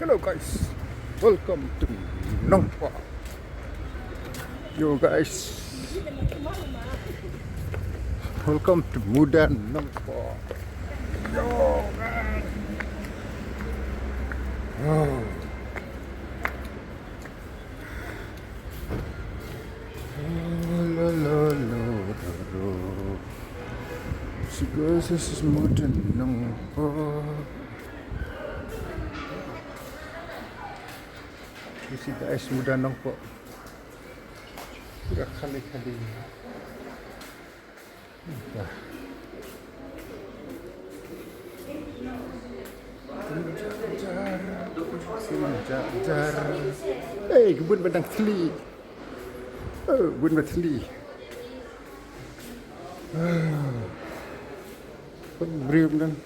Hello guys, welcome to Nongpa. Yo guys, welcome to Muda Nongpa. Yo guys. Oh. Lo, lo, lo, lo. So guys, this is Muda Nongpa. Isi guys, Muda Nongpa. Sudah kali-kali. Jar. Hey, kebun badang teli. Oh, kebun badang teli. Berium dan.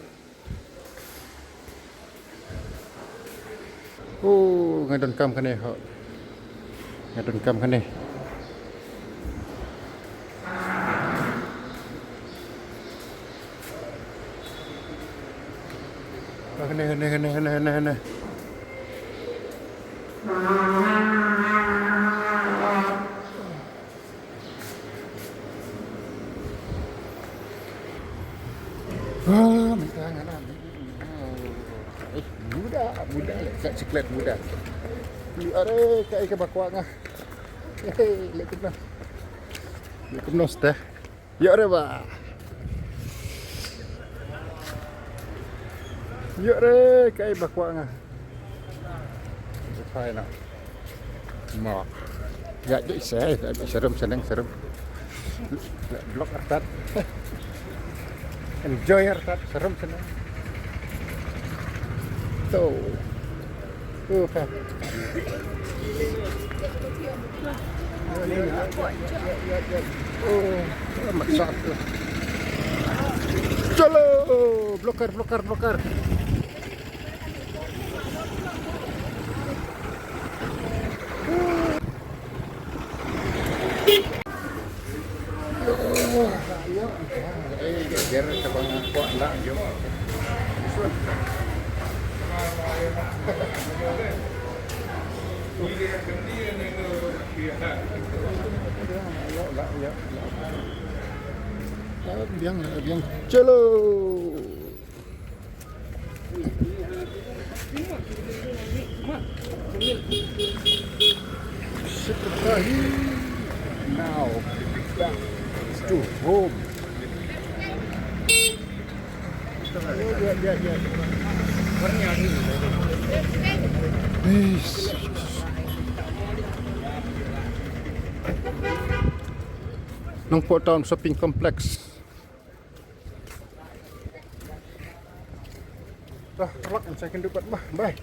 Oh, ngadon kam kan eh. Ngadon kam kan eh. Kena. Minta nganan. Muda, kat ciklet muda. Li are kai ke bakwa ngah. Lekum nos teh. Ya are ba. Ya re kai bakwa ngah. Fai nak. Ma. Ya jadi saya serem. Blok artat. Enjoy artat serem senang. So. Kan. Oh, amat satu. Jalo, blokar. Biar kebangan kuat lah, yo. Biang celo. Seperti now back to home. Ya. Warnanya ini. Nongpa Town Shopping Complex. Dah, kelak saya kena dapat bah. Bye.